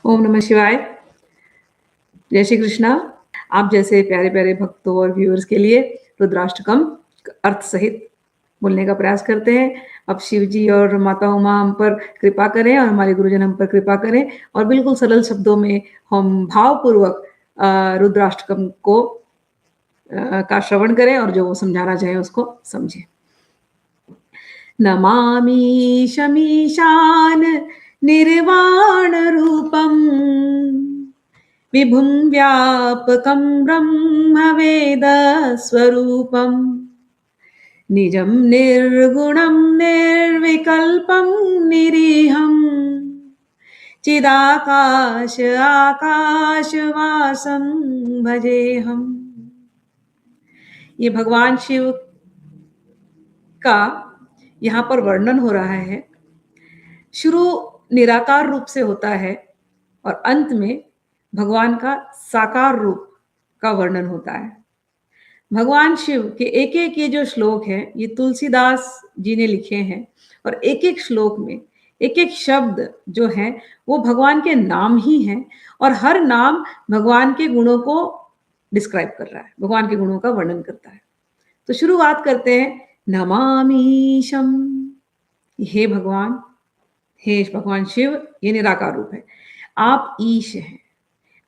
ओम नमः शिवाय। जय श्री कृष्णा। आप जैसे प्यारे-प्यारे भक्तों और व्यूअर्स के लिए रुद्राष्टकम अर्थ सहित बोलने का प्रयास करते हैं। अब शिव जी और माता उमा हम पर कृपा करें और हमारे गुरुजन हम पर कृपा करें और बिल्कुल सरल शब्दों में हम भावपूर्वक रुद्राष्टकम को का श्रवण करें और जो वो समझाना चाहें उसको समझें। नमामि शमीशान निर्वाण रूपम् विभुं व्यापकं ब्रह्मवेदस्वरूपम् निजं निर्गुणं निर्विकल्पं निरीहम् चिदाकाश आकाशवासं भजेऽहम्। ये भगवान शिव का यहाँ पर वर्णन हो रहा है। शुरू निराकार रूप से होता है और अंत में भगवान का साकार रूप का वर्णन होता है। भगवान शिव के एक-एक ये जो श्लोक हैं, ये तुलसीदास जी ने लिखे हैं और एक-एक श्लोक में एक-एक शब्द जो है वो भगवान के नाम ही हैं और हर नाम भगवान के गुणों को डिस्क्राइब कर रहा है, भगवान के गुणों का वर्णन करता है। तो शुरुआत करते हैं नमामीशम। हे भगवान, हे भगवान शिव, ये निराकार रूप है। आप ईश हैं।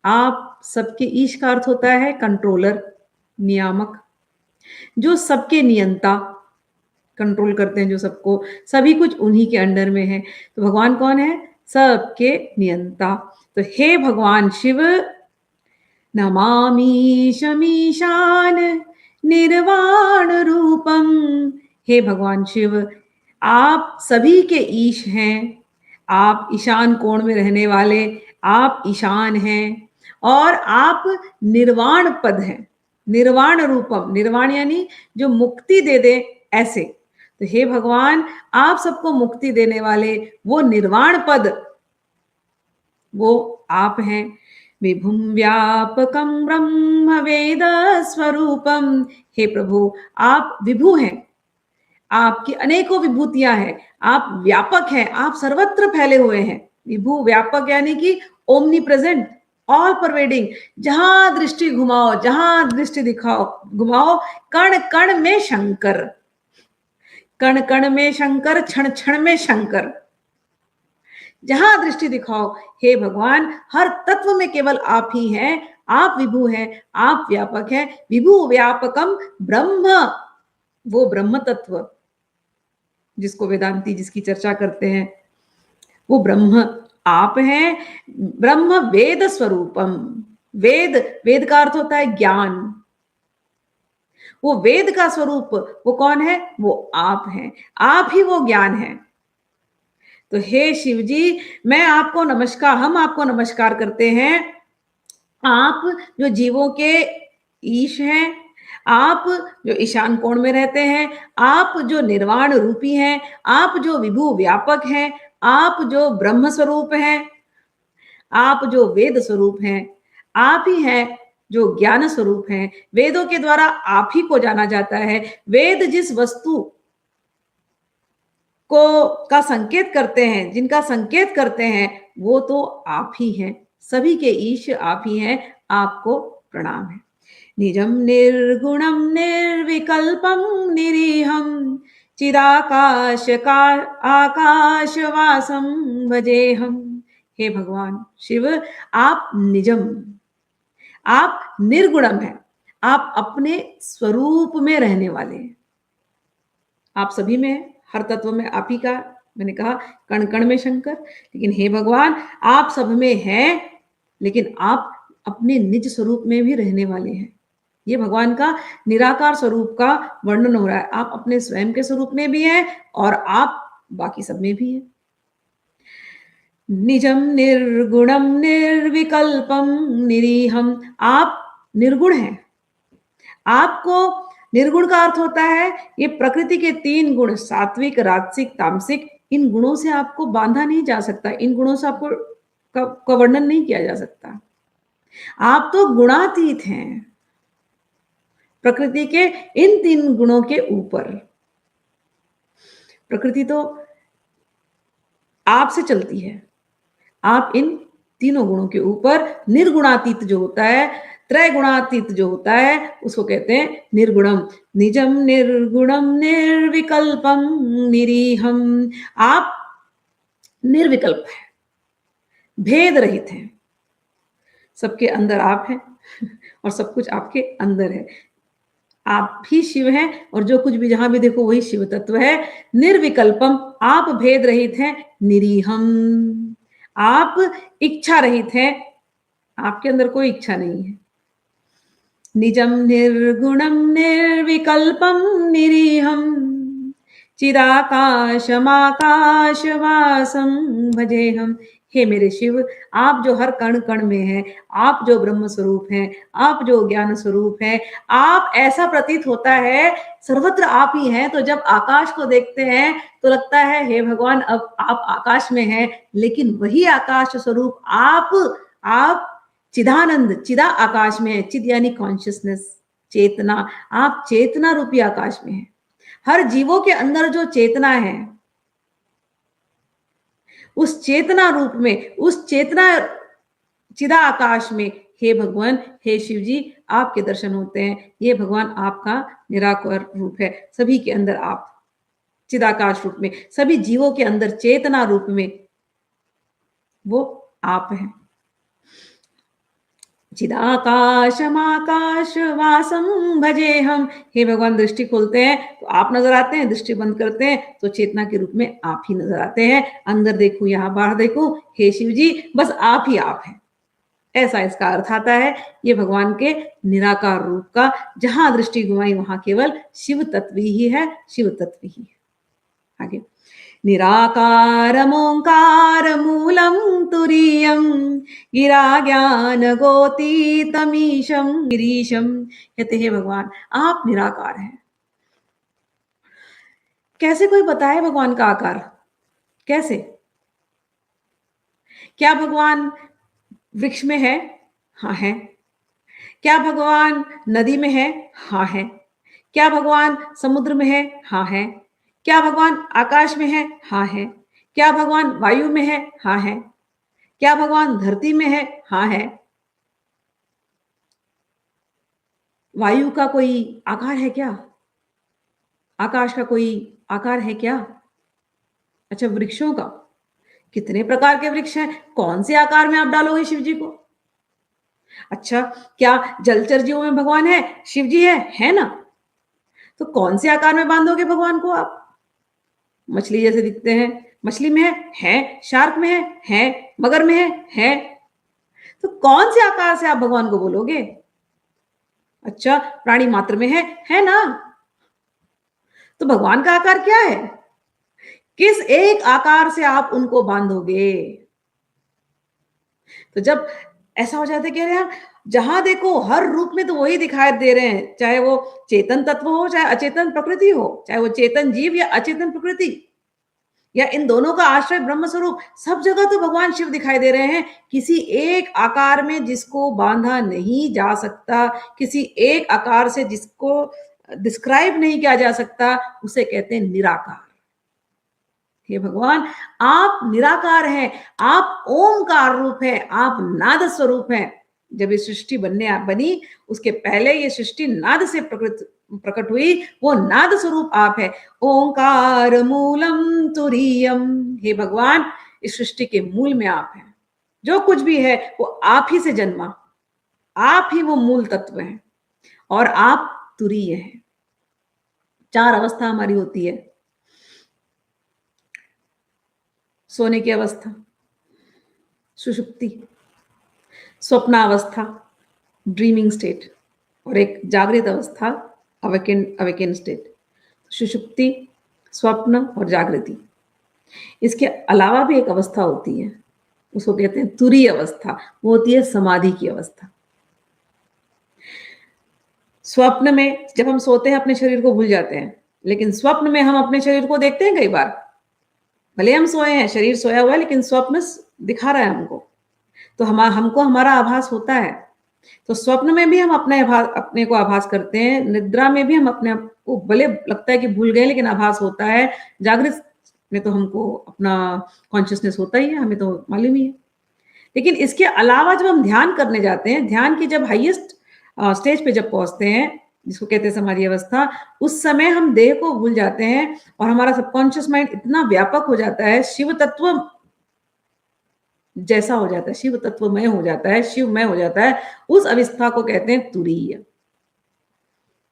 आप सबके ईश का अर्थ होता है कंट्रोलर, नियामक, जो सबके नियंता, कंट्रोल करते हैं जो सबको, सभी कुछ उन्हीं के अंडर में है। तो भगवान कौन है? सबके नियंता। तो हे भगवान शिव, नमामि शमीशान निर्वाण रूपम। हे भगवान शिव, आप सभी के ईश हैं। आप ईशान कोण में रहने वाले, आप ईशान हैं और आप निर्वाण पद हैं। निर्वाण रूपम, निर्वाण यानी जो मुक्ति दे दे ऐसे। तो हे भगवान, आप सबको मुक्ति देने वाले वो निर्वाण पद, वो आप हैं। विभुम व्यापकम ब्रह्म वेद स्वरूपम। हे प्रभु, आप विभु हैं। आपकी अनेकों विभूतियां हैं। आप व्यापक हैं, आप सर्वत्र फैले हुए हैं। विभु व्यापक यानी कि ओमनी प्रेजेंट, ऑल परवेडिंग। जहां दृष्टि घुमाओ, जहां दृष्टि दिखाओ घुमाओ, कण कण में शंकर, कण कण में शंकर, क्षण क्षण में शंकर। जहां दृष्टि दिखाओ हे भगवान, हर तत्व में केवल आप ही हैं। आप विभु हैं, आप व्यापक हैं। विभु व्यापकम ब्रह्म, वो ब्रह्म तत्व जिसको वेदांती जिसकी चर्चा करते हैं, वो ब्रह्म आप हैं। ब्रह्म वेद स्वरूपम। वेद, वेद का अर्थ होता है ज्ञान। वो वेद का स्वरूप वो कौन है? वो आप हैं। आप ही वो ज्ञान है। तो हे शिव जी, मैं आपको नमस्कार, हम आपको नमस्कार करते हैं। आप जो जीवों के ईश हैं, आप जो ईशान कोण में रहते हैं, आप जो निर्वाण रूपी हैं, आप जो विभु व्यापक हैं, आप जो ब्रह्म स्वरूप हैं, आप जो वेद स्वरूप हैं, आप ही हैं जो ज्ञान स्वरूप हैं। वेदों के द्वारा आप ही को जाना जाता है। वेद जिस वस्तु को का संकेत करते हैं, जिनका संकेत करते हैं, वो तो आप ही हैं। सभी के ईश आप ही हैं। आपको प्रणाम है। निजम निर्गुणम निर्विकल्पम निरीहम चिदाकाश का आकाशवासम भजेहम। हे भगवान शिव, आप निजम, आप निर्गुणम हैं। आप अपने स्वरूप में रहने वाले हैं। आप सभी में है, हर तत्व में आप ही का, मैंने कहा कण कण में शंकर। लेकिन हे भगवान, आप सब में हैं, लेकिन आप अपने निज स्वरूप में भी रहने वाले हैं। ये भगवान का निराकार स्वरूप का वर्णन हो रहा है। आप अपने स्वयं के स्वरूप में भी हैं और आप बाकी सब में भी हैं। निजम निर्गुणम निर्विकल्पम निरीहम। आप निर्गुण हैं। आपको निर्गुण का अर्थ होता है ये प्रकृति के 3 गुण, सात्विक, राजसिक, तामसिक। इन गुणों से आपको बांधा नहीं जा सकता। इन गुणों से आपको का वर्णन नहीं किया जा सकता। आप तो गुणातीत हैं, प्रकृति के इन 3 गुणों के ऊपर। प्रकृति तो आपसे चलती है। आप इन तीनों गुणों के ऊपर निर्गुणातीत जो होता है, त्रय गुणातीत जो होता है, उसको कहते हैं निर्गुणम। निजम निर्गुणम निर्विकल्पम निरीहम। आप निर्विकल्प है, भेद रहित हैं, सबके अंदर आप हैं और सब कुछ आपके अंदर है। आप ही शिव हैं और जो कुछ भी जहां भी देखो वही शिव तत्व है। निर्विकल्पम, आप भेद रहित हैं। निरीहम, आप इच्छा रहित हैं, आपके अंदर कोई इच्छा नहीं है। निजम निर्गुणम निर्विकल्पम निरीहम चिदाकाशमाकाशवासम भजेहम। हे मेरे शिव, आप जो हर कण कण में हैं, आप जो ब्रह्म स्वरूप हैं, आप जो ज्ञान स्वरूप हैं, आप ऐसा प्रतीत होता है सर्वत्र आप ही हैं। तो जब आकाश को देखते हैं तो लगता है हे भगवान अब आप आकाश में हैं, लेकिन वही आकाश स्वरूप आप चिदानंद, चिदा आकाश में है। चिद यानी कॉन्शियसनेस, चेतना। आप चेतना रूपी आकाश में हैं। हर जीवों के अंदर जो चेतना है, उस चेतना रूप में, उस चेतना चिदा आकाश में हे भगवान, हे शिव जी, आपके दर्शन होते हैं। ये भगवान आपका निराकार रूप है। सभी के अंदर आप चिदाकाश रूप में, सभी जीवों के अंदर चेतना रूप में वो आप हैं। चिदाकाशमाकाश वासम भजे हम। हे भगवान, दृष्टि खोलते हैं तो आप नजर आते हैं, दृष्टि बंद करते हैं तो चेतना के रूप में आप ही नजर आते हैं। अंदर देखूं यहाँ बाहर देखूं, हे शिव जी, बस आप ही आप हैं, ऐसा इसका अर्थ आता है। ये भगवान के निराकार रूप का, जहां दृष्टि घुमाई वहां केवल शिव तत्व ही है, शिव तत्व ही है। आगे, निराकारमोङ्कारमूलं तुरीयं गिरा ज्ञान गोतीतमीशं गिरीशं। कहते हैं भगवान आप निराकार हैं। कैसे कोई बताए भगवान का आकार? कैसे? क्या भगवान वृक्ष में है? हाँ है। क्या भगवान नदी में है? हाँ है। क्या भगवान समुद्र में है? हाँ है। क्या भगवान आकाश में है? हाँ है। क्या भगवान वायु में है? हाँ है। क्या भगवान धरती में है? हाँ है। वायु का कोई आकार है क्या? आकाश का कोई आकार है क्या? अच्छा, वृक्षों का कितने प्रकार के वृक्ष हैं? कौन से आकार में आप डालोगे शिव जी को? अच्छा, क्या जलचर जीवों में भगवान है? शिव जी है ना? तो कौन से आकार में बांधोगे भगवान को आप? मछली जैसे दिखते हैं, मछली में है, शार्क में है, मगर में है। तो कौन से आकार से आप भगवान को बोलोगे? अच्छा, प्राणी मात्र में है ना? तो भगवान का आकार क्या है? किस एक आकार से आप उनको बांधोगे? तो जब ऐसा हो जाता है कि अरे यार, जहां देखो हर रूप में तो वही दिखाई दे रहे हैं, चाहे वो चेतन तत्व हो, चाहे अचेतन प्रकृति हो, चाहे वो चेतन जीव या अचेतन प्रकृति, या इन दोनों का आश्रय ब्रह्म स्वरूप, सब जगह तो भगवान शिव दिखाई दे रहे हैं। किसी एक आकार में जिसको बांधा नहीं जा सकता, किसी एक आकार से जिसको डिस्क्राइब नहीं किया जा सकता, उसे कहते हैं निराकार। हे भगवान, आप निराकार हैं, आप ओमकार रूप है, आप नाद स्वरूप हैं। जब ये सृष्टि बनी, उसके पहले ये सृष्टि नाद से प्रकट हुई, वो नाद स्वरूप आप है। ओंकार मूलम तुरीयम। हे भगवान, इस सृष्टि के मूल में आप हैं। जो कुछ भी है वो आप ही से जन्मा, आप ही वो मूल तत्व हैं और आप तुरीय हैं। 4 अवस्था हमारी होती है। सोने की अवस्था सुषुप्ति, स्वप्नावस्था ड्रीमिंग स्टेट, और एक जागृत अवस्था अवेकेन स्टेट। सुषुप्ति, स्वप्न और जागृति। इसके अलावा भी एक अवस्था होती है, उसको कहते हैं तुरीय अवस्था। वो होती है समाधि की अवस्था। स्वप्न में जब हम सोते हैं अपने शरीर को भूल जाते हैं, लेकिन स्वप्न में हम अपने शरीर को देखते हैं। कई बार भले हम सोए हैं, शरीर सोया हुआ है, लेकिन स्वप्न दिखा रहा है हमको, तो हमको हमारा आभास होता है। तो स्वप्न में भी हम अपने को आभास करते हैं, निद्रा में भी हम अपने आप को भले लगता है कि भूल गए, लेकिन आभास होता है। जागृत में तो हमको अपना कॉन्शियसनेस होता ही है, हमें तो मालूम ही है। लेकिन इसके अलावा जब हम ध्यान करने जाते हैं, ध्यान की जब हाईएस्ट स्टेज पे जब पहुँचते हैं, जिसको कहते हैं समाधि अवस्था, उस समय हम देह को भूल जाते हैं और हमारा सबकॉन्शियस माइंड इतना व्यापक हो जाता है, शिव तत्व जैसा हो जाता है, शिव तत्वमय हो जाता है, शिवमय हो जाता है। उस अवस्था को कहते हैं तुरीय।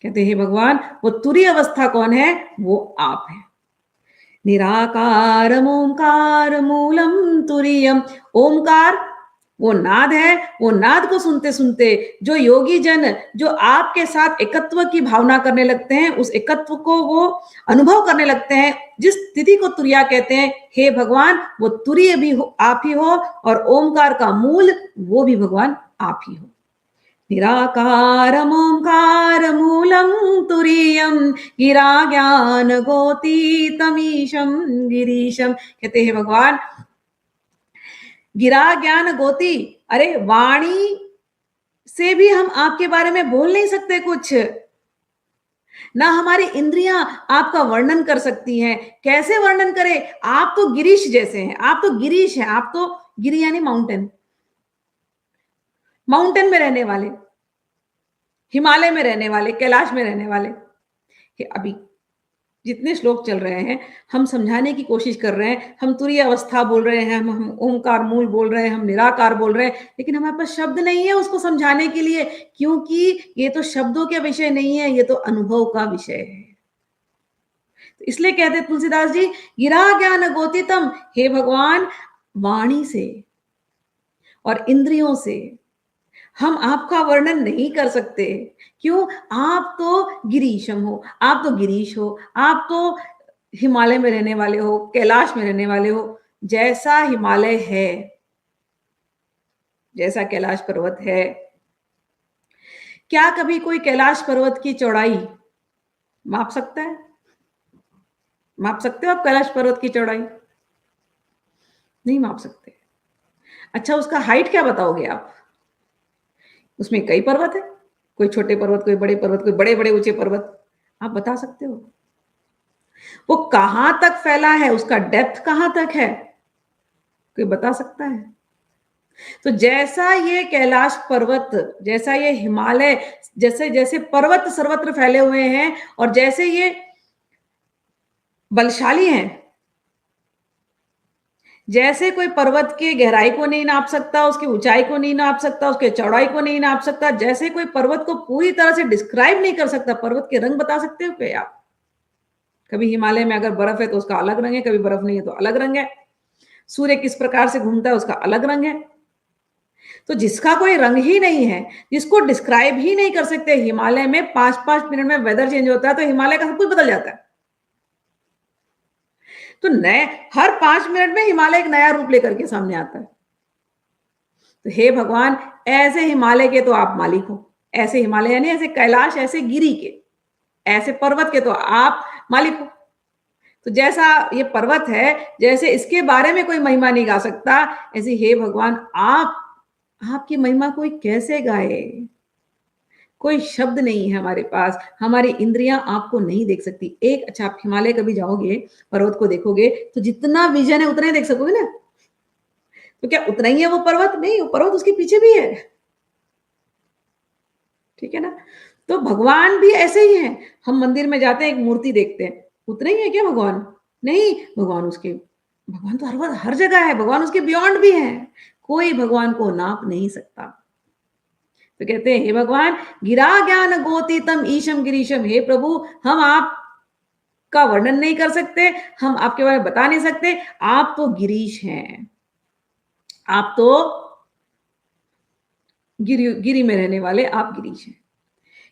कहते हैं हे भगवान, वो तुरीय अवस्था कौन है? वो आप हैं। निराकार ओंकार मूलम तुरीयम। ओंकार वो नाद है, वो नाद को सुनते सुनते जो योगी जन जो आपके साथ एकत्व की भावना करने लगते हैं, उस एकत्व को वो अनुभव करने लगते हैं, जिस स्थिति को तुरिया कहते हैं, हे भगवान वो तुरीय भी हो, आप ही हो, और ओंकार का मूल वो भी भगवान आप ही हो। निराकारमोङ्कार मूलं तुरीयं गिरा ज्ञान गोतीतमीशं गिरीशम। कहते हैं भगवान गिरा ज्ञान गोती, अरे वाणी से भी हम आपके बारे में बोल नहीं सकते कुछ, ना हमारी इंद्रियां आपका वर्णन कर सकती हैं। कैसे वर्णन करें? आप तो गिरीश जैसे हैं, आप तो गिरीश हैं, आप तो गिरी यानी माउंटेन, माउंटेन में रहने वाले, हिमालय में रहने वाले, कैलाश में रहने वाले। कि अभी जितने श्लोक चल रहे हैं, हम समझाने की कोशिश कर रहे हैं, हम तुरीय अवस्था बोल रहे हैं, हम ओंकार मूल बोल रहे हैं, हम निराकार बोल रहे हैं, लेकिन हमारे पास शब्द नहीं है उसको समझाने के लिए, क्योंकि ये तो शब्दों के विषय नहीं है, ये तो अनुभव का विषय है। तो इसलिए कहते हैं तुलसीदास जी, गिरा ज्ञान गोतितम, हे भगवान वाणी से और इंद्रियों से हम आपका वर्णन नहीं कर सकते। क्यों? आप तो गिरीशम हो, आप तो गिरीश हो, आप तो हिमालय में रहने वाले हो, कैलाश में रहने वाले हो। जैसा हिमालय है, जैसा कैलाश पर्वत है, क्या कभी कोई कैलाश पर्वत की चौड़ाई माप सकता है? माप सकते हो आप कैलाश पर्वत की चौड़ाई? नहीं माप सकते। अच्छा, उसका हाइट क्या बताओगे आप? उसमें कई पर्वत है, कोई छोटे पर्वत, कोई बड़े पर्वत, कोई बड़े-बड़े ऊंचे पर्वत, आप बता सकते हो? वो कहां तक फैला है, उसका डेप्थ कहां तक है, कोई बता सकता है? तो जैसा ये कैलाश पर्वत, जैसा ये हिमालय, जैसे जैसे पर्वत सर्वत्र फैले हुए हैं और जैसे ये बलशाली हैं, जैसे कोई पर्वत की गहराई को नहीं नाप सकता, उसकी ऊंचाई को नहीं नाप सकता, उसके चौड़ाई को नहीं नाप सकता, जैसे कोई पर्वत को पूरी तरह से डिस्क्राइब नहीं कर सकता, पर्वत के रंग बता सकते हो क्या आप? कभी हिमालय में अगर बर्फ है तो उसका अलग रंग है, कभी बर्फ नहीं है तो अलग रंग है। सूर्य किस प्रकार से घूमता है उसका अलग रंग है। तो जिसका कोई रंग ही नहीं है, जिसको डिस्क्राइब ही नहीं कर सकते, हिमालय में 5-5 मिनट में वेदर चेंज होता है तो हिमालय का सब कुछ बदल जाता है। तो नए हर 5 मिनट में हिमालय एक नया रूप लेकर के सामने आता है। तो हे भगवान, ऐसे हिमालय के तो आप मालिक हो, ऐसे हिमालय यानी ऐसे कैलाश, ऐसे गिरी के, ऐसे पर्वत के तो आप मालिक हो। तो जैसा ये पर्वत है, जैसे इसके बारे में कोई महिमा नहीं गा सकता, ऐसे हे भगवान आप, आपकी महिमा कोई कैसे गाए? कोई शब्द नहीं है हमारे पास, हमारी इंद्रियां आपको नहीं देख सकती। एक अच्छा, आप हिमालय कभी जाओगे, पर्वत को देखोगे, तो जितना विजन है उतना ही देख सकोगे ना? तो क्या उतना ही है वो पर्वत? नहीं, वो पर्वत उसके पीछे भी है। ठीक है ना? तो भगवान भी ऐसे ही हैं। हम मंदिर में जाते हैं, एक मूर्ति देखते हैं, उतना ही है क्या भगवान? नहीं, भगवान उसके, भगवान तो हर जगह है, भगवान उसके बियॉन्ड भी है। कोई भगवान को नाप नहीं सकता। तो कहते हैं हे भगवान, गिरा ज्ञान गोतीतम ईशम गिरीशम, हे प्रभु हम आपका वर्णन नहीं कर सकते, हम आपके बारे में बता नहीं सकते, आप तो गिरीश हैं, आप तो गिरी में रहने वाले आप गिरीश हैं।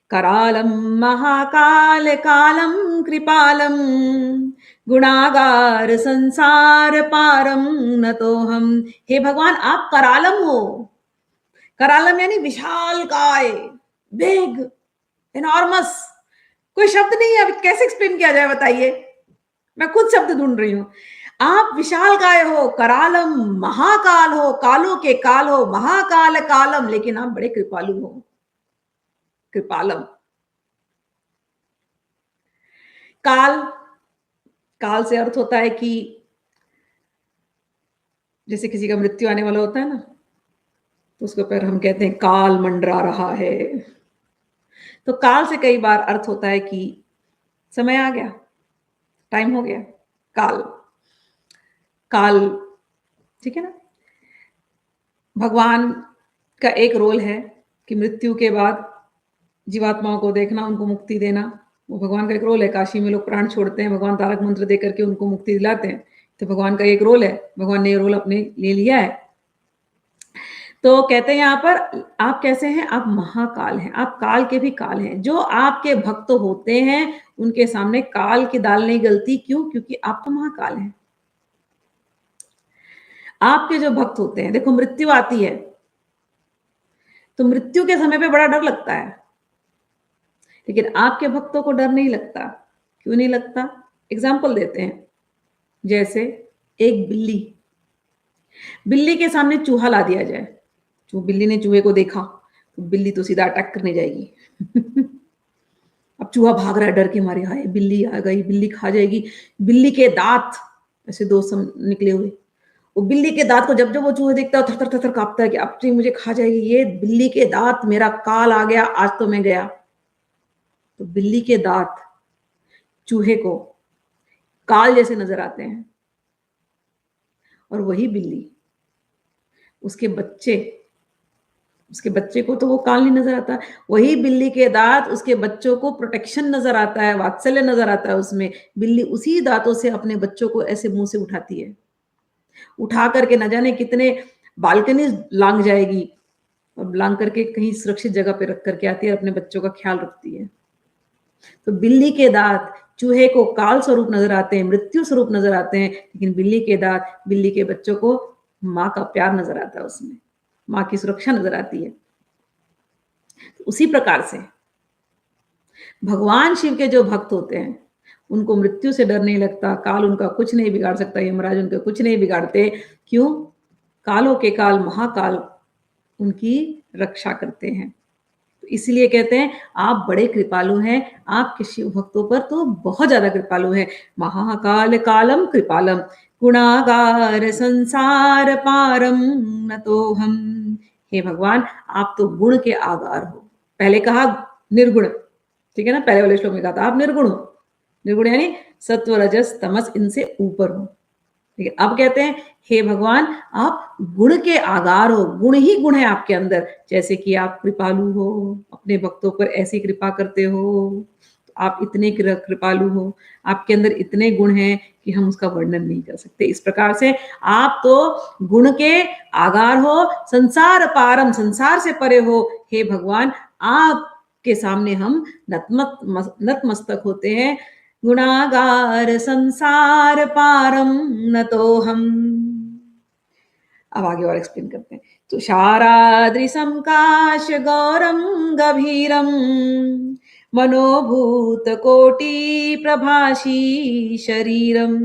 करालम महाकाल कालम कृपालम गुणागार संसार पारम न तो हम। हे भगवान आप करालम हो। करालम यानी विशाल काय, बिग, एनॉर्मस। कोई शब्द नहीं है, अब कैसे एक्सप्लेन किया जाए बताइए, मैं खुद शब्द ढूंढ रही हूं। आप विशाल काय हो, करालम, महाकाल हो, कालों के काल हो, महाकाल कालम, लेकिन आप बड़े कृपालु हो, कृपालम। काल, काल से अर्थ होता है कि जैसे किसी का मृत्यु आने वाला होता है ना, तो उसके ऊपर हम कहते हैं काल मंडरा रहा है। तो काल से कई बार अर्थ होता है कि समय आ गया, टाइम हो गया, काल, काल, ठीक है ना। भगवान का एक रोल है कि मृत्यु के बाद जीवात्माओं को देखना, उनको मुक्ति देना, वो भगवान का एक रोल है। काशी में लोग प्राण छोड़ते हैं, भगवान तारक मंत्र दे करके उनको मुक्ति दिलाते हैं, तो भगवान का एक रोल है, भगवान ने ये रोल अपने ले लिया है। तो कहते हैं यहाँ पर आप कैसे हैं, आप महाकाल हैं, आप काल के भी काल हैं। जो आपके भक्त होते हैं उनके सामने काल की दाल नहीं गलती। क्यों? क्योंकि आप तो महाकाल हैं। आपके जो भक्त होते हैं, देखो मृत्यु आती है तो मृत्यु के समय पे बड़ा डर लगता है, लेकिन आपके भक्तों को डर नहीं लगता। क्यों नहीं लगता? एग्जाम्पल देते हैं। जैसे एक बिल्ली, बिल्ली के सामने चूहा ला दिया जाए, जो बिल्ली ने चूहे को देखा तो बिल्ली तो सीधा अटैक करने जाएगी। अब चूहा भाग रहा है डर के मारे, हाय बिल्ली आ गई, बिल्ली खा जाएगी। बिल्ली के दांत ऐसे दो सम निकले हुए, वो बिल्ली के दांत को जब जब वो चूहे देखता है थर थर थर थर कांपता है कि अब तो मुझे खा जाएगी, ये बिल्ली के दांत, मेरा काल आ गया, आज तो मैं गया। तो बिल्ली के दांत चूहे को काल जैसे नजर आते हैं, और वही बिल्ली उसके बच्चे को तो वो काल नहीं नजर आता। वही बिल्ली के दांत उसके बच्चों को प्रोटेक्शन नजर आता है, वात्सल्य नजर आता है उसमें। बिल्ली उसी दांतों से अपने बच्चों को ऐसे मुंह से उठाती है, उठा करके न जाने कितने बालकनी लांग जाएगी, और लांग करके कहीं सुरक्षित जगह पे रख करके आती है, अपने बच्चों का ख्याल रखती है। तो बिल्ली के दांत चूहे को काल स्वरूप नजर आते हैं, मृत्यु स्वरूप नजर आते हैं, लेकिन बिल्ली के दांत बिल्ली के बच्चों को माँ का प्यार नजर आता है, उसमें माँ की सुरक्षा नजर आती है। तो उसी प्रकार से भगवान शिव के जो भक्त होते हैं उनको मृत्यु से डर नहीं लगता, काल उनका कुछ नहीं बिगाड़ सकता, यमराज उनका कुछ नहीं बिगाड़ते। क्यों? कालों के काल महाकाल उनकी रक्षा करते हैं। तो इसलिए कहते हैं आप बड़े कृपालु हैं, आपके शिव भक्तों पर तो बहुत ज्यादा कृपालु हैं। महाकाल कालम कृपालम गुणागार संसार पारम न तो हम। हे भगवान, आप तो गुण के आगार हो। पहले कहा निर्गुण, ठीक है ना, पहले वाले श्लोक में कहा था आप निर्गुण हो। निर्गुण यानी सत्व रजस तमस इनसे ऊपर हो। लेकिन अब कहते हैं हे भगवान, आप गुण के आगार हो, गुण ही गुण है आपके अंदर। जैसे कि आप कृपालु हो, अपने भक्तों पर ऐसी कृपा करते हो, तो आप इतने कृपालु हो, आपके अंदर इतने गुण हैं कि हम उसका वर्णन नहीं कर सकते। इस प्रकार से आप तो गुण के आगार हो, संसार पारम, संसार से परे हो। हे भगवान, आपके सामने हम नतमस्तक होते हैं। गुणागार संसार पारम न तो हम। अब आगे और एक्सप्लेन करते हैं। तुषाराद्रिसम काश गौरम गभीरम मनोभूत कोटि प्रभासी शरीरम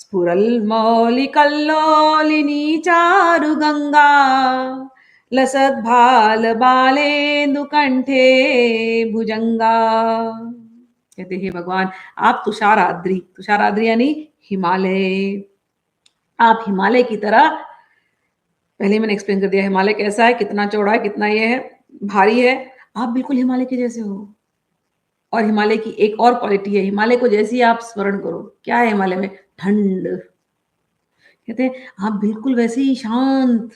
स्फुरल्मौलिकल्लोलिनी चारु गंगा लसद्भाल बालेन्दु कंठे भुजंगा। कहते हैं भगवान, आप तुषाराद्रि, तुषाराद्रि यानी हिमालय, आप हिमालय की तरह, पहले मैंने एक्सप्लेन कर दिया हिमालय कैसा है, कितना चौड़ा है, कितना ये है, भारी है। आप बिल्कुल हिमालय के जैसे हो। और हिमालय की एक और क्वालिटी है, हिमालय को जैसे ही आप स्मरण करो, क्या है हिमालय में? ठंड। कहते हैं आप बिल्कुल वैसे ही शांत,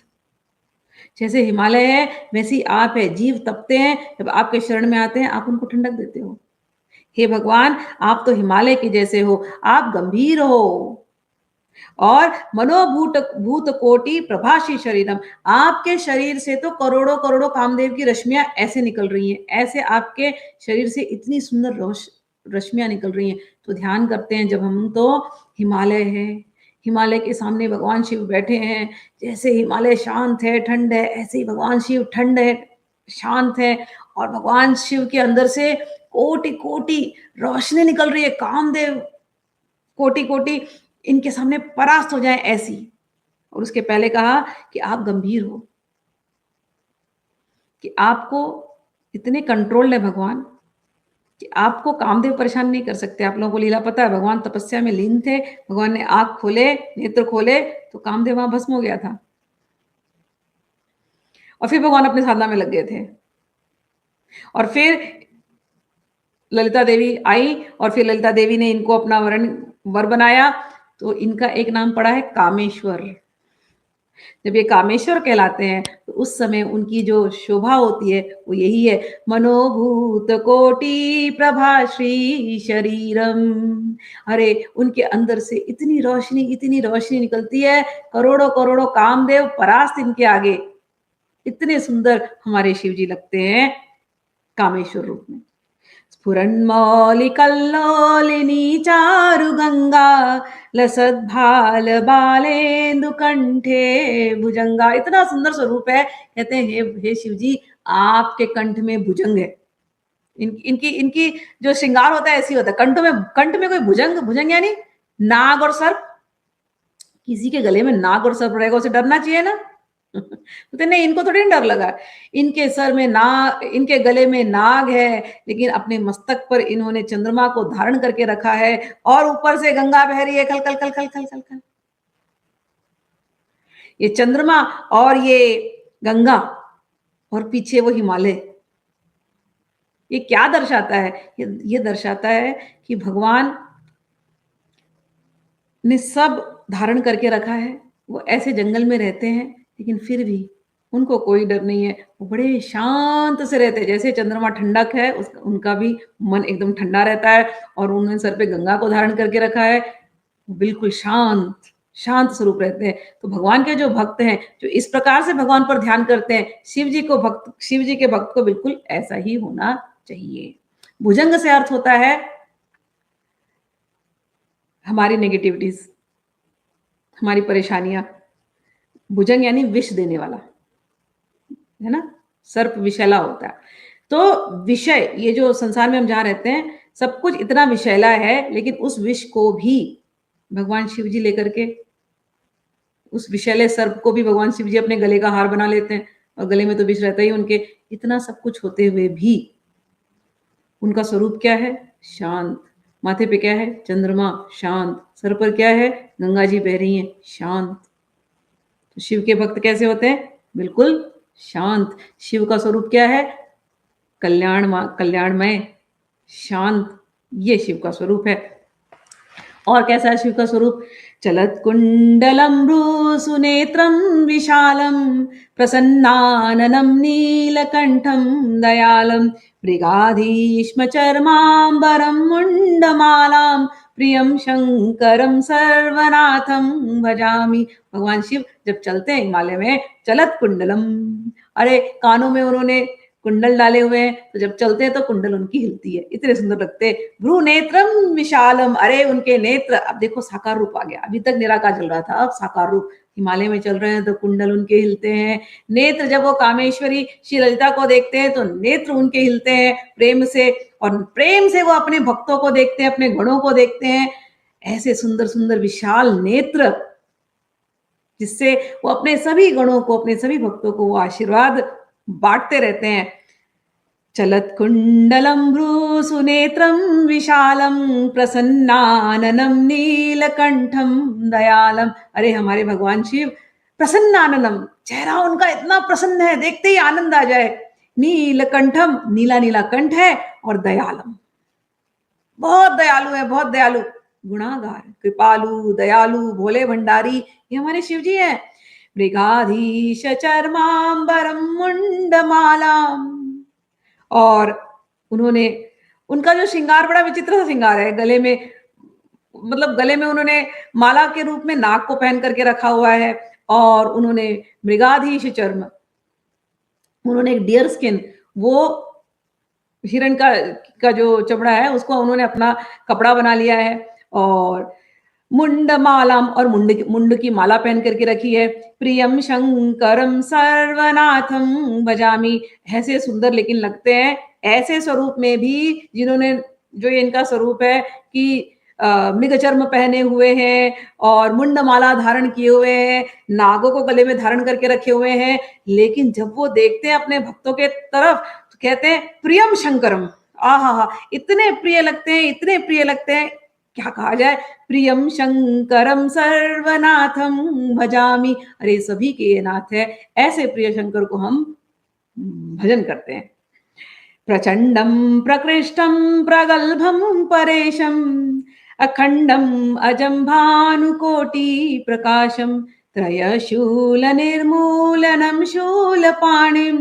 जैसे हिमालय है वैसे ही आप है। जीव तपते हैं, जब आपके शरण में आते हैं आप उनको ठंडक देते हो। हे भगवान, आप तो हिमालय के जैसे हो, आप गंभीर हो, और मनोभूत भूत कोटि प्रभासी शरीरम, आपके शरीर से तो करोड़ों करोड़ों कामदेव की रश्मियां ऐसे निकल रही हैं, ऐसे आपके शरीर से इतनी सुंदर रश्मियां निकल रही हैं। तो ध्यान करते हैं, जब हम तो हिमालय है, हिमालय के सामने भगवान शिव बैठे हैं, जैसे हिमालय शांत है, ठंड है, ऐसे ही भगवान शिव ठंड है, शांत है, और भगवान शिव के अंदर से कोटि कोटि रोशनी निकल रही है, कामदेव कोटि कोटि इनके सामने परास्त हो जाए ऐसी। और उसके पहले कहा कि आप गंभीर हो, कि आपको इतने कंट्रोल है भगवान कि आपको कामदेव परेशान नहीं कर सकते। आप लोगों को लीला पता है, भगवान तपस्या में लीन थे, भगवान ने आंख खोले, नेत्र खोले, तो कामदेव वहां भस्म हो गया था। और फिर भगवान अपने साधना में लग गए थे। और फिर ललिता देवी आई और फिर ललिता देवी ने इनको अपना वर बनाया, तो इनका एक नाम पड़ा है कामेश्वर। जब ये कामेश्वर कहलाते हैं तो उस समय उनकी जो शोभा होती है वो यही है, मनोभूत कोटि प्रभा श्री शरीरम। अरे उनके अंदर से इतनी रोशनी निकलती है, करोड़ों करोड़ों कामदेव परास्त इनके आगे। इतने सुंदर हमारे शिव जी लगते हैं कामेश्वर रूप में। स्फुरन्मौलिकल्लोलिनी चारुगंगा लसद्भाल बालेन्दु कंठे भुजंगा। इतना सुंदर स्वरूप है, कहते हैं हे शिव जी, आपके कंठ में भुजंग है। इनकी इनकी जो श्रृंगार होता है ऐसी होता है, कंठ में कोई भुजंग, भुजंग यानी नाग और सर्प। किसी के गले में नाग और सर्प रहेगा उसे डरना चाहिए ना। तो नहीं, इनको थोड़ी डर लगा। इनके सर में इनके गले में नाग है, लेकिन अपने मस्तक पर इन्होंने चंद्रमा को धारण करके रखा है और ऊपर से गंगा बह रही है खल खल खल खल खल खल खल। ये चंद्रमा और ये गंगा और पीछे वो हिमालय, ये क्या दर्शाता है? ये दर्शाता है कि भगवान ने सब धारण करके रखा है। वो ऐसे जंगल में रहते हैं लेकिन फिर भी उनको कोई डर नहीं है, वो बड़े शांत से रहते हैं। जैसे चंद्रमा ठंडक है, उनका भी मन एकदम ठंडा रहता है और उन्होंने सर पे गंगा को धारण करके रखा है, बिल्कुल शांत स्वरूप रहते हैं। तो भगवान के जो भक्त हैं, जो इस प्रकार से भगवान पर ध्यान करते हैं, शिव जी के भक्त को बिल्कुल ऐसा ही होना चाहिए। भुजंग से अर्थ होता है हमारी नेगेटिविटीज, हमारी परेशानियां। भुजंग यानी विष देने वाला, है ना, सर्प विषैला होता है। तो विषय, ये जो संसार में हम जहां रहते हैं सब कुछ इतना विषैला है, लेकिन उस विष को भी भगवान शिव जी लेकर के, उस विषैले सर्प को भी भगवान शिव जी अपने गले का हार बना लेते हैं, और गले में तो विष रहता ही उनके। इतना सब कुछ होते हुए भी उनका स्वरूप क्या है? शांत। माथे पे क्या है? चंद्रमा, शांत। सर पर क्या है? गंगा जी बह रही हैं, शांत। तो शिव के भक्त कैसे होते हैं? बिल्कुल शांत। शिव का स्वरूप क्या है? कल्याणमय, शांत। ये शिव का स्वरूप है। और कैसा है शिव का स्वरूप? चलत कुंडलम भ्रूसुनेत्रम विशालम प्रसन्नाननम नीलकंठम दयालम मृगाधीष्म चर्मांबरम मुंडमालाम प्रियम शंकरम सर्वनाथम भजामि। भगवान शिव जब चलते हैं हिमालय में, चलत कुंडलम, अरे कानों में उन्होंने कुंडल डाले हुए हैं, तो जब चलते हैं तो कुंडल उनकी हिलती है, इतने सुंदर लगते हैं। भ्रू नेत्रम विशालम, अरे उनके नेत्र, अब देखो साकार रूप आ गया, अभी तक निराकार चल रहा था, अब साकार रूप। हिमालय में चल रहे हैं तो कुंडल उनके हिलते हैं। नेत्र, जब वो कामेश्वरी श्री ललिता को देखते हैं तो नेत्र उनके हिलते हैं प्रेम से, और प्रेम से वो अपने भक्तों को देखते हैं, अपने गणों को देखते हैं। ऐसे सुंदर सुंदर विशाल नेत्र, जिससे वो अपने सभी गणों को, अपने सभी भक्तों को वो आशीर्वाद बांटते रहते हैं। चलत कुंडलम भ्रूसुनेत्रम विशालम प्रसन्नाननम नीलकंठम दयालम। अरे हमारे भगवान शिव प्रसन्नाननम, चेहरा उनका इतना प्रसन्न है, देखते ही आनंद आ जाए। नीलकंठम, नीला नीला कंठ है, और दयालम, बहुत दयालु है, बहुत दयालु। गुणागार, कृपालु, दयालु, भोले भंडारी, ये हमारे शिव जी हैं। मृगाधीश चर्मांबरम मुंडमालाम, और उन्होंने, उनका जो श्रृंगार बड़ा विचित्र सा श्रृंगार है। गले में, मतलब गले में उन्होंने माला के रूप में नाग को पहन करके रखा हुआ है, और उन्होंने मृगाधीश चर्म, उन्होंने एक डियर स्किन, वो हिरण का जो चमड़ा है उसको उन्होंने अपना कपड़ा बना लिया है, और मुंड मालाम, और मुंड की माला पहन करके रखी है। प्रियम शंकरम सर्वनाथम भजामी, ऐसे सुंदर लेकिन लगते हैं। ऐसे स्वरूप में भी जिन्होंने, जो ये इनका स्वरूप है कि मृग चर्म पहने हुए हैं और मुंड माला धारण किए हुए हैं, नागों को गले में धारण करके रखे हुए हैं, लेकिन जब वो देखते हैं अपने भक्तों के तरफ तो कहते हैं प्रियम शंकरम। आहा, इतने प्रिय लगते हैं, इतने प्रिय लगते हैं। क्या कहा जाए, प्रियम शंकरम सर्वनाथम भजामि, अरे सभी के ये नाथ है, ऐसे प्रिय शंकर को हम भजन करते हैं। प्रचंडम प्रकृष्टम प्रगल्भम परेशम अखंडम अजम भानुकोटि प्रकाशम त्रयशूल निर्मूलनम शूलपाणिम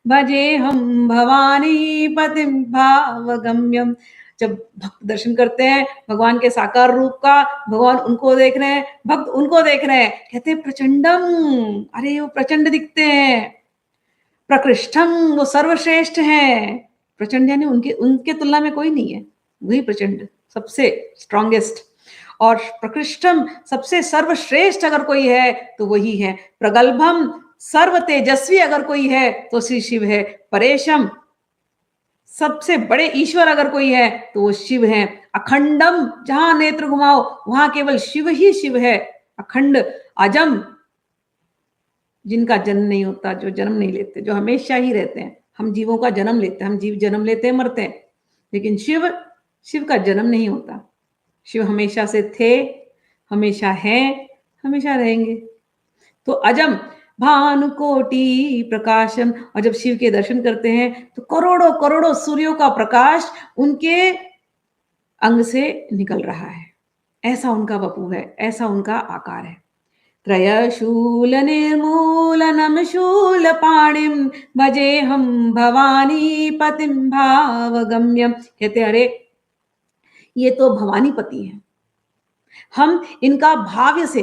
भजे हम भवानी पतिम भावगम्यम। जब भक्त दर्शन करते हैं भगवान के साकार रूप का, भगवान उनको देख रहे हैं, भक्त उनको देख रहे हैं, कहते हैं प्रचंडम, अरे वो प्रचंड दिखते हैं, प्रकृष्टम वो सर्वश्रेष्ठ हैं, प्रचंड यानी उनके उनके तुलना में कोई नहीं है, वही प्रचंड सबसे स्ट्रॉन्गेस्ट, और प्रकृष्टम सबसे सर्वश्रेष्ठ अगर कोई है तो वही है, प्रगल्भम सर्व तेजस्वी अगर कोई है तो श्री शिव है, परेशम सबसे बड़े ईश्वर अगर कोई है तो वो शिव है, अखंडम जहां नेत्र घुमाओ वहां केवल शिव ही शिव है, अखंड अजम जिनका जन्म नहीं होता, जो जन्म नहीं लेते, जो हमेशा ही रहते हैं। हम जीवों का जन्म लेते हैं, हम जीव जन्म लेते हैं मरते हैं, लेकिन शिव, शिव का जन्म नहीं होता, शिव हमेशा से थे, हमेशा हैं, हमेशा रहेंगे। तो अजम भानुकोटि प्रकाशम, और जब शिव के दर्शन करते हैं तो करोड़ों करोड़ों सूर्यों का प्रकाश उनके अंग से निकल रहा है, ऐसा उनका वपु है, ऐसा उनका आकार है। त्रयशूल निर्मूलनम शूलपाणिम भजे हम भवानी पतिम भावगम्यम, कहते अरे ये तो भवानी पति है, हम इनका भाव्य से,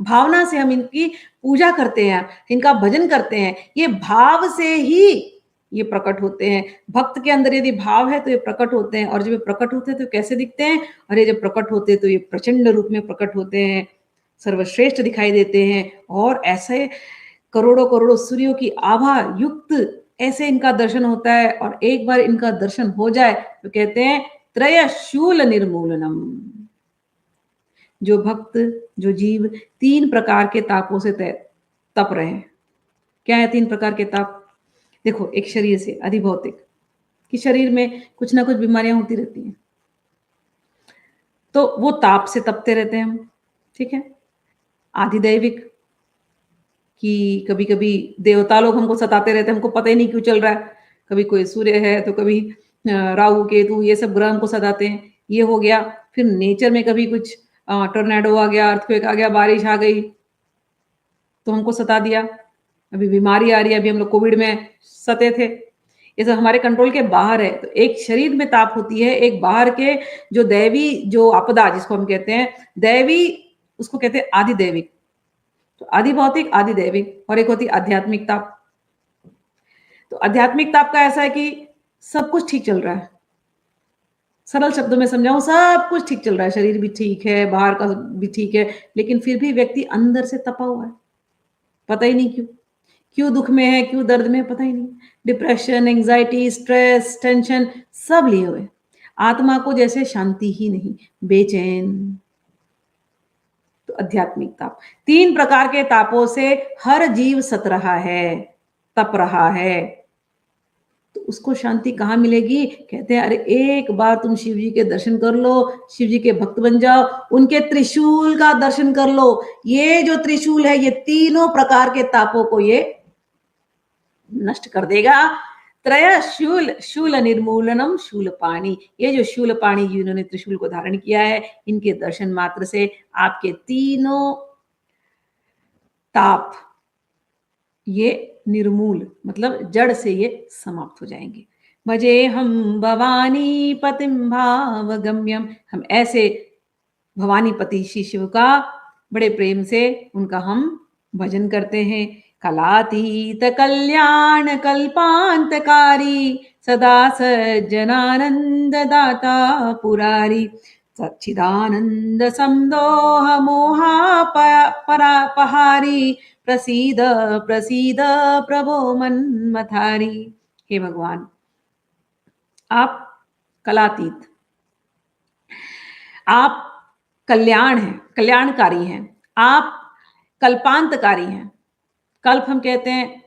भावना से हम इनकी पूजा करते हैं, इनका भजन करते हैं, ये भाव से ही ये प्रकट होते हैं। भक्त के अंदर यदि भाव है तो ये प्रकट होते हैं, और जब ये प्रकट होते हैं तो कैसे दिखते हैं, अरे जब प्रकट होते हैं तो ये प्रचंड रूप में प्रकट होते हैं, सर्वश्रेष्ठ दिखाई देते हैं, और ऐसे करोड़ों करोड़ों सूर्यों की आभा युक्त ऐसे इनका दर्शन होता है, और एक बार इनका दर्शन हो जाए तो कहते हैं त्रयशूल निर्मूलनम। जो भक्त, जो जीव 3 प्रकार के तापों से तप रहे हैं, क्या है 3 प्रकार के ताप? देखो, एक शरीर से अधिभौतिक, कि शरीर में कुछ ना कुछ बीमारियां होती रहती हैं, तो वो ताप से तपते रहते हैं हम, ठीक है। आधिदैविक, कि कभी कभी देवता लोग हमको सताते रहते हैं, हमको पता ही नहीं क्यों चल रहा है, कभी कोई सूर्य है तो कभी राहु केतु ये सब ग्रह हमको सताते हैं, ये हो गया। फिर नेचर में कभी कुछ टोर्नेडो आ गया, अर्थक्वेक आ गया, बारिश आ गई तो हमको सता दिया, अभी बीमारी आ रही है, अभी हम लोग कोविड में सते थे, ये सब हमारे कंट्रोल के बाहर है। तो एक शरीर में ताप होती है, एक बाहर के जो दैवी जो आपदा जिसको हम कहते हैं दैवी, उसको कहते हैं आदि दैविक, तो आदि भौतिक आदि दैविक, और एक होती आध्यात्मिक ताप। तो आध्यात्मिक ताप का ऐसा है कि सब कुछ ठीक चल रहा है, सरल शब्दों में समझाऊं, सब कुछ ठीक चल रहा है, शरीर भी ठीक है, बाहर का भी ठीक है, लेकिन फिर भी व्यक्ति अंदर से तपा हुआ है, पता ही नहीं क्यों, क्यों दुख में है, क्यों दर्द में है, पता ही नहीं, डिप्रेशन, एंजाइटी, स्ट्रेस, टेंशन सब लिए हुए, आत्मा को जैसे शांति ही नहीं, बेचैन। तो आध्यात्मिक ताप, 3 प्रकार के तापों से हर जीव सत रहा है, तप रहा है, तो उसको शांति कहाँ मिलेगी? कहते हैं अरे एक बार तुम शिव जी के दर्शन कर लो, शिव जी के भक्त बन जाओ, उनके त्रिशूल का दर्शन कर लो, ये जो त्रिशूल है ये तीनों प्रकार के तापों को ये नष्ट कर देगा। त्रय शूल शूल निर्मूलनम शूल पाणी, ये जो शूल पाणी जिन्होंने त्रिशूल को धारण किया है, इनके दर्शन मात्र से आपके तीनों ताप ये निर्मूल, मतलब जड़ से ये समाप्त हो जाएंगे। भजे हम भवानी पतिम भावगम्यम, हम ऐसे भवानी पति श्री शिव का बड़े प्रेम से उनका हम भजन करते हैं। कलातीत कल्याण कल्पांतकारी सदा सज्जनानंद दाता पुरारी सच्चिदानंद समदोह मोहा पहारी प्रसीद प्रसीद प्रभो मन्मथारी। हे भगवान, आप कलातीत, आप कल्याण हैं, कल्याणकारी हैं, आप कल्पांतकारी हैं। कल्प हम कहते हैं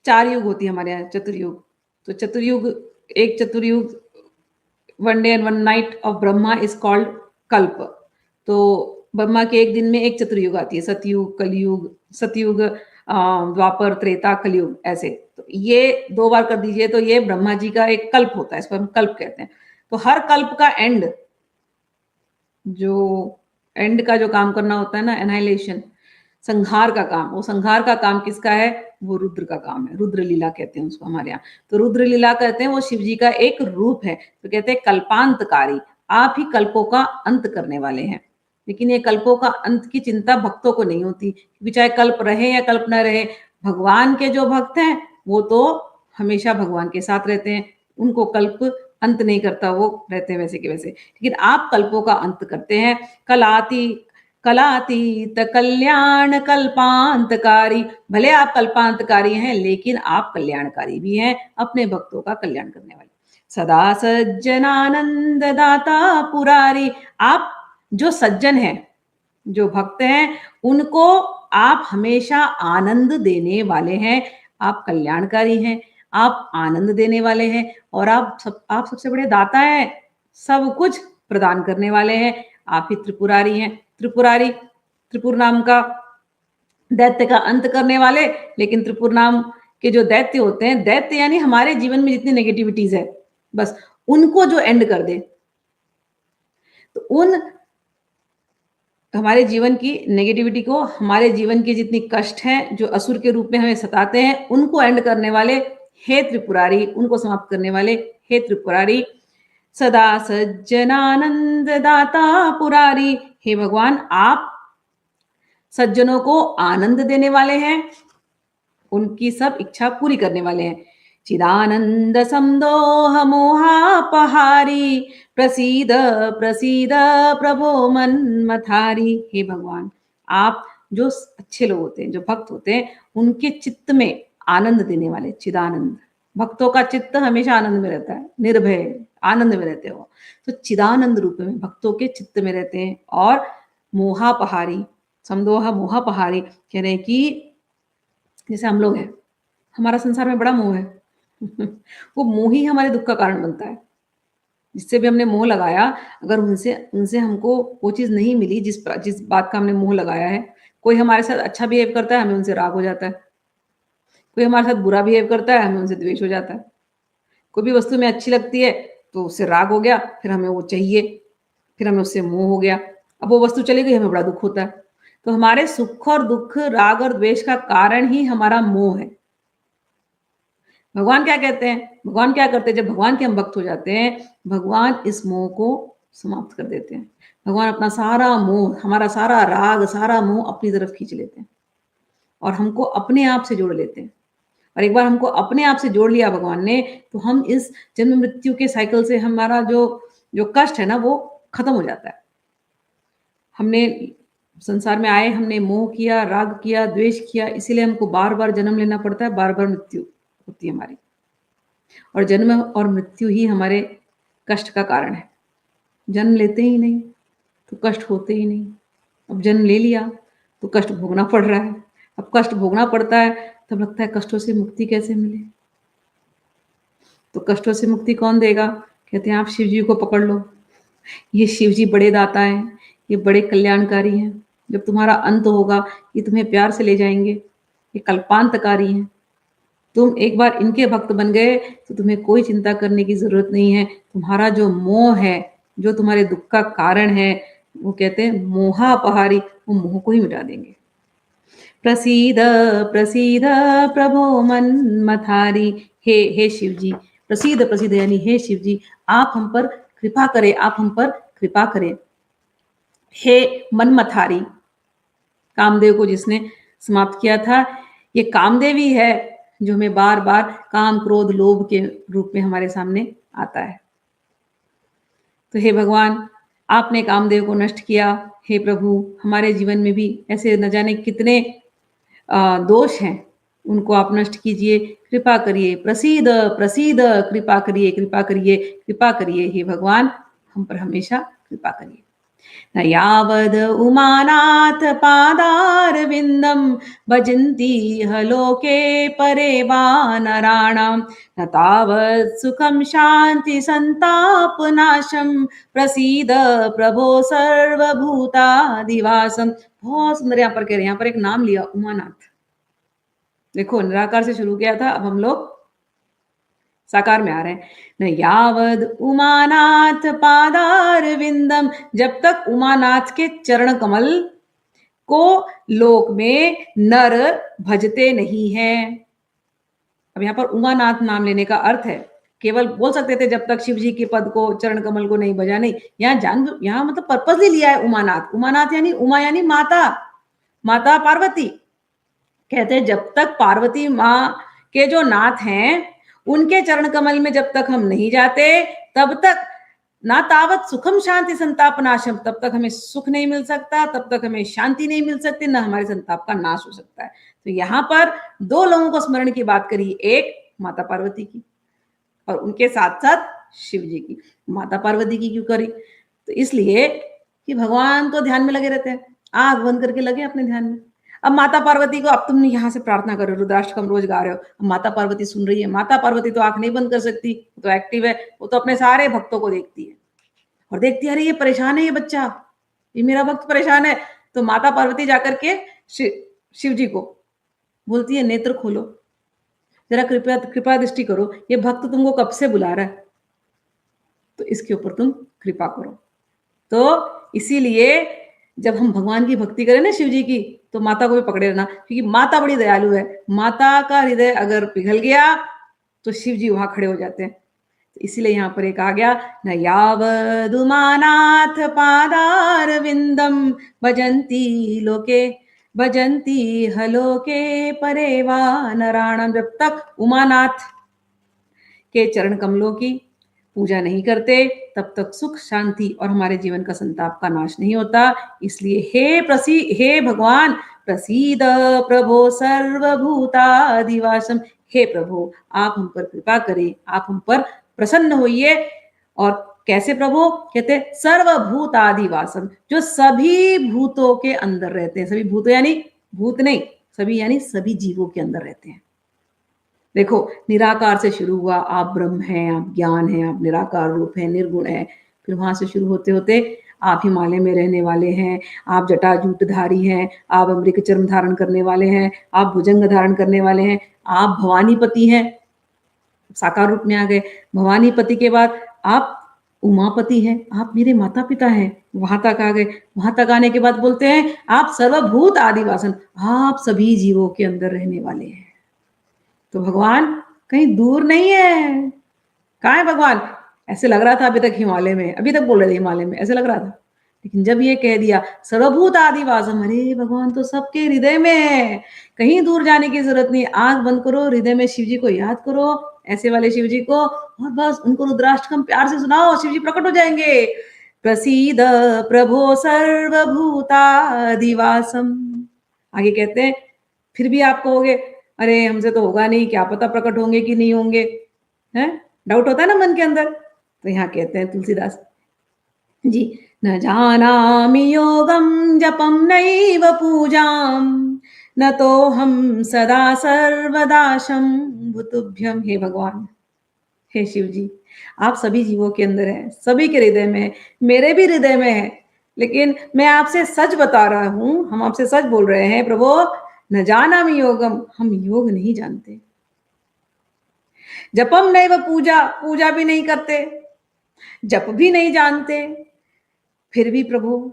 4 युग होती है हमारे यहाँ, चतुर्युग, तो चतुर्युग, एक चतुर्युग one day and one night of Brahma is called kalpa. तो ब्रह्मा के एक दिन में एक चतुर्युग आती है, सतयुग, कलयुग, सतयुग, द्वापर, त्रेता, कलयुग, ऐसे। तो ये 2 बार कर दीजिए तो ये ब्रह्मा जी का एक कल्प होता है, इसको हम कल्प कहते हैं। तो हर कल्प का एंड का जो काम करना होता है ना, एनाइलेशन, संहार का काम, वो संहार का काम किसका है? वो रुद्र का काम है। रुद्र लीला कहते हैं उसको हमारे यहाँ। तो रुद्र लीला कहते हैं, वो शिव जी का एक रूप है। तो कहते हैं कल्पांतकारी, आप ही कल्पों का अंत करने वाले हैं। लेकिन ये कल्पों का अंत की चिंता भक्तों को नहीं होती, क्योंकि चाहे कल्प रहे या कल्प न रहे, भगवान के जो भक्त हैं वो तो हमेशा भगवान के साथ रहते हैं, उनको कल्प अंत नहीं करता, वो रहते हैं वैसे के वैसे। लेकिन आप कल्पों का अंत करते हैं। कलातीत कल्याण कल्पांतकारी, भले आप कल्पांतकारी हैं लेकिन आप कल्याणकारी भी हैं, अपने भक्तों का कल्याण करने वाले। सदा सज्जनानंद दाता पुरारी, आप जो सज्जन हैं, जो भक्त हैं, उनको आप हमेशा आनंद देने वाले हैं। आप कल्याणकारी हैं, आप आनंद देने वाले हैं, और आप सबसे बड़े दाता हैं, सब कुछ प्रदान करने वाले हैं। आप ही त्रिपुरारी हैं। त्रिपुर नाम का दैत्य का अंत करने वाले। लेकिन त्रिपुर नाम के जो दैत्य होते हैं, दैत्य यानी हमारे जीवन में जितनी नेगेटिविटीज है, बस उनको जो एंड कर दे। तो उन हमारे जीवन की नेगेटिविटी को, हमारे जीवन के जितनी कष्ट हैं जो असुर के रूप में हमें सताते हैं, उनको एंड करने वाले हे त्रिपुरारी, उनको समाप्त करने वाले हे त्रिपुरारी। सदा सज्जनानंद दाता पुरारी, हे भगवान आप सज्जनों को आनंद देने वाले हैं, उनकी सब इच्छा पूरी करने वाले हैं। चिदानंद समदोह मोहापहारी, प्रसीद प्रसीद प्रभो मन्मथारी, हे भगवान आप जो अच्छे लोग होते हैं, जो भक्त होते हैं, उनके चित्त में आनंद देने वाले चिदानंद। भक्तों का चित्त हमेशा आनंद में रहता है, निर्भय आनंद में रहते हो। तो चिदानंद रूप में भक्तों के चित्त में रहते हैं। और मोहापहारी, समदोह मोहापहारी कह रहे हैं कि जैसे हम लोग हैं, हमारा संसार में बड़ा मोह है वो मोह ही हमारे दुख का कारण बनता है। जिससे भी हमने मोह लगाया, अगर उनसे उनसे हमको वो चीज़ नहीं मिली जिस बात का हमने मोह लगाया है, कोई हमारे साथ अच्छा बिहेव करता है, हमें उनसे राग हो जाता है। कोई हमारे साथ बुरा बिहेव करता है, हमें उनसे द्वेष हो जाता है। कोई भी वस्तु हमें अच्छी लगती है तो उससे राग हो गया, फिर हमें वो चाहिए, फिर हमें उससे मोह हो गया। अब वो वस्तु चली गई, हमें बड़ा दुख होता है। तो हमारे सुख और दुख, राग और द्वेष का कारण ही हमारा मोह है। भगवान क्या कहते हैं, भगवान क्या करते हैं? जब भगवान के हम भक्त हो जाते हैं, भगवान इस मोह को समाप्त कर देते हैं। भगवान अपना सारा मोह, हमारा सारा राग, सारा मोह अपनी तरफ खींच लेते हैं और हमको अपने आप से जोड़ लेते हैं। और एक बार हमको अपने आप से जोड़ लिया भगवान ने, तो हम इस जन्म मृत्यु के साइकिल से, हमारा जो जो कष्ट है ना, वो खत्म हो जाता है। हमने संसार में आए, हमने मोह किया, राग किया, द्वेष किया, इसीलिए हमको बार बार जन्म लेना पड़ता है, बार बार मृत्यु होती है हमारी। और जन्म और मृत्यु ही हमारे कष्ट का कारण है। जन्म लेते ही नहीं तो कष्ट होते ही नहीं। अब जन्म ले लिया तो कष्ट भोगना पड़ रहा है। अब कष्ट भोगना पड़ता है, तब लगता है कष्टों से मुक्ति कैसे मिले। तो कष्टों से मुक्ति कौन देगा? कहते हैं आप शिव जी को पकड़ लो। ये शिव जी बड़े दाता हैं, ये बड़े कल्याणकारी हैं। जब तुम्हारा अंत होगा, ये तुम्हें प्यार से ले जाएंगे। ये कल्पांतकारी हैं। तुम एक बार इनके भक्त बन गए तो तुम्हें कोई चिंता करने की जरूरत नहीं है। तुम्हारा जो मोह है, जो तुम्हारे दुख का कारण है, वो कहते हैं मोहापहारी, वो मोह को ही मिटा देंगे। प्रसीद प्रसीद प्रभो मन्मथारी, हे शिव जी, प्रसीद प्रसीद यानी हे शिव जी, आप हम पर कृपा करें, आप हम पर कृपा करें। हे मन्मथारी, कामदेव को जिसने समाप्त किया था, ये कामदेव ही है जो हमें बार बार काम, क्रोध, लोभ के रूप में हमारे सामने आता है। तो हे भगवान, आपने कामदेव को नष्ट किया। हे प्रभु, हमारे जीवन में भी ऐसे न जाने कितने दोष हैं, उनको आप नष्ट कीजिए, कृपा करिए। प्रसीद प्रसीद, कृपा करिए, कृपा करिए, कृपा करिए। हे भगवान, हम पर हमेशा कृपा करिए। न यावद उमानाथ पादारविन्दं भजन्ति ह लोके परे वानराणां न तावत् सुखं शान्ति संतापनाशं प्रसीद प्रभो सर्वभूतादिवासम। बहुत सुंदर यहाँ पर कह रहे हैं, यहाँ पर एक नाम लिया उमानाथ। देखो निराकार से शुरू किया था, अब हम लोग साकार में आ रहे हैं। न यावद उमानाथ पादारविंदम, जब तक उमानाथ के चरण कमल को लोक में नर भजते नहीं है। अब यहाँ पर उमानाथ नाम लेने का अर्थ है, केवल बोल सकते थे जब तक शिव जी के पद को चरण कमल को नहीं भजा, नहीं, यहाँ मतलब पर्पसली लिया है उमानाथ। उमानाथ यानी उमा यानी माता, माता पार्वती। कहते हैं जब तक पार्वती माँ के जो नाथ हैं उनके चरण कमल में जब तक हम नहीं जाते तब तक ना तावत सुखम शांति संताप नाशम, तब तक हमें सुख नहीं मिल सकता, तब तक हमें शांति नहीं मिल सकती, ना हमारे संताप का नाश हो सकता है। तो यहाँ पर दो लोगों को स्मरण की बात करी, एक माता पार्वती की और उनके साथ साथ शिव जी की। माता पार्वती की क्यों करी? तो इसलिए कि भगवान तो ध्यान में लगे रहते हैं, आंख बंद करके लगे अपने ध्यान में। अब माता पार्वती को, अब तुम यहाँ से प्रार्थना करो, रुद्राष्टकम रोज गा रहे हो, अब माता पार्वती सुन रही है। माता पार्वती तो आंख नहीं बंद कर सकती, वो तो एक्टिव है, वो तो अपने सारे भक्तों को देखती है और देखती है अरे ये परेशान है, ये बच्चा, ये मेरा भक्त परेशान है। तो माता पार्वती जाकर के शिव जी को बोलती है नेत्र खोलो, जरा कृपया कृपा दृष्टि करो, ये भक्त तुमको कब से बुला रहा है, तो इसके ऊपर तुम कृपा करो। तो इसीलिए जब हम भगवान की भक्ति करें ना शिव जी की, तो माता को भी पकड़े रहना, क्योंकि माता बड़ी दयालु है। माता का हृदय अगर पिघल गया तो शिव जी वहां खड़े हो जाते हैं। तो इसीलिए यहाँ पर एक आ गया, न यावदुमानाथ पादारविंदम भजन्ति लोके भजन्ति हलोके परे वानराणाम। जब तक उमानाथ के चरण कमलों की पूजा नहीं करते तब तक सुख शांति और हमारे जीवन का संताप का नाश नहीं होता। इसलिए हे भगवान प्रसीद प्रभो सर्वभूतादिवासम, हे प्रभु आप हम पर कृपा करें, आप हम पर प्रसन्न होइए। और कैसे प्रभु? कहते सर्वभूतादिवासम, जो सभी भूतों के अंदर रहते हैं। सभी भूत यानी भूत नहीं, सभी यानी सभी जीवों के अंदर रहते हैं। देखो निराकार से शुरू हुआ, आप ब्रह्म हैं, आप ज्ञान हैं, आप निराकार रूप हैं, निर्गुण है। फिर वहां से शुरू होते होते आप हिमालय में रहने वाले हैं, आप जटाजूटधारी हैं, आप अमृत चर्म धारण करने वाले हैं, आप भुजंग धारण करने वाले हैं, आप भवानीपति हैं, साकार रूप में आ गए। भवानीपति के बाद आप उमापति हैं, आप मेरे माता पिता हैं, वहां तक आ गए। वहां तक आने के बाद बोलते हैं आप सर्वभूत आदिवासन, आप सभी जीवों के अंदर रहने वाले हैं। तो भगवान कहीं दूर नहीं है। कहाँ है भगवान? ऐसे लग रहा था अभी तक हिमालय में, अभी तक बोल रहे थे हिमालय में, ऐसे लग रहा था। लेकिन जब ये कह दिया सर्वभूत आदिवासम, अरे भगवान तो सबके हृदय में है, कहीं दूर जाने की जरूरत नहीं। आंख बंद करो, हृदय में शिव जी को याद करो, ऐसे वाले शिव जी को, और बस उनको रुद्राष्टकम प्यार से सुनाओ, शिव जी प्रकट हो जाएंगे। प्रसीद प्रभो सर्वभूतादिवासम। आगे कहते हैं फिर भी आप कहोगे अरे हमसे तो होगा नहीं, क्या पता प्रकट होंगे कि नहीं होंगे, है डाउट होता है ना मन के अंदर। तो यहाँ कहते हैं तुलसीदास जी, न जानामि योगम जपम नैव पूजाम न तो हम सदा सर्वदा शंभुतुभ्यम। हे भगवान, हे शिव जी, आप सभी जीवों के अंदर हैं, सभी के हृदय में है, मेरे भी हृदय में है। लेकिन मैं आपसे सच बता रहा हूं, हम आपसे सच बोल रहे हैं प्रभु, न जानामि योगम, हम योग नहीं जानते। जपम नैव पूजा, पूजा भी नहीं करते, जप भी नहीं जानते। फिर भी प्रभु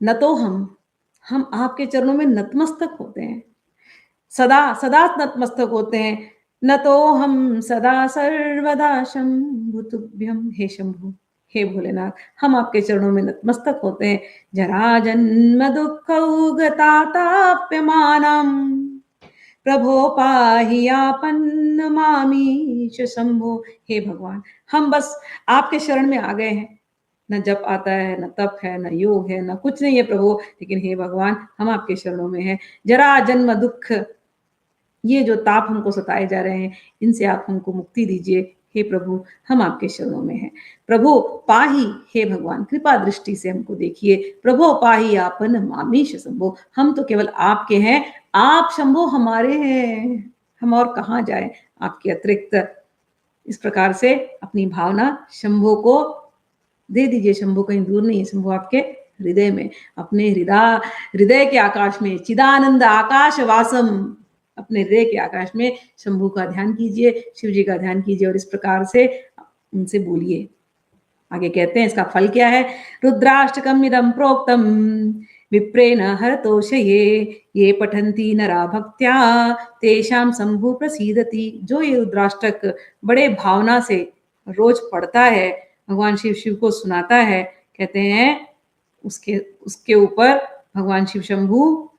न तो हम आपके चरणों में नतमस्तक होते हैं, सदा सदा नतमस्तक होते हैं। न तो हम सदा सर्वदा शंभुतुभ्यम। हे शंभु, हे भोलेनाथ, हम आपके चरणों में नतमस्तक होते हैं। जरा जन्म दुःखौगताताप्यमानम् प्रभो पाहि आपन्न मामीश शंभो। हे भगवान, हम बस आपके शरण में आ गए हैं। न जप आता है, न तप है, न योग है, न कुछ नहीं है प्रभु, लेकिन हे भगवान हम आपके शरणों में हैं। जरा जन्म दुख, ये जो ताप हमको सताए जा रहे हैं, इनसे आप हमको मुक्ति दीजिए, हे प्रभु हम आपके चरणों में हैं। प्रभु पाही, हे भगवान कृपा दृष्टि से हमको देखिए। प्रभु पाही आपन मामीश शंभो, हम तो केवल आपके हैं, आप शंभो हमारे हैं, हम और कहाँ जाए आपके अतिरिक्त। इस प्रकार से अपनी भावना शंभो को दे दीजिए। शंभो कहीं दूर नहीं है, शंभो आपके हृदय में, अपने हृदय के आकाश में, चिदानंद आकाश वासम, अपने हृदय के आकाश में शंभु का ध्यान कीजिए, शिव जी का ध्यान कीजिए और इस प्रकार से उनसे बोलिए। आगे कहते हैं इसका फल क्या है। रुद्राष्टकम इदम प्रोक्तम विप्रेण हरतोषये, ये पठन्ति नरा भक्त्या तेषां शंभु प्रसीदति। जो ये रुद्राष्टक बड़े भावना से रोज पढ़ता है, भगवान शिव को सुनाता है, कहते हैं उसके ऊपर भगवान शिव शंभु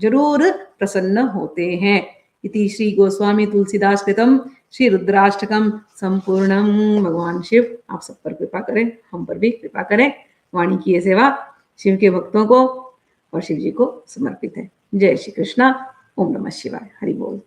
जरूर प्रसन्न होते हैं। इति श्री गोस्वामी तुलसीदास कृतम श्री रुद्राष्टकम संपूर्णम। भगवान शिव आप सब पर कृपा करें, हम पर भी कृपा करें। वाणी की ये सेवा शिव के भक्तों को और शिव जी को समर्पित है। जय श्री कृष्णा। ओम नमः शिवाय। हरि बोल।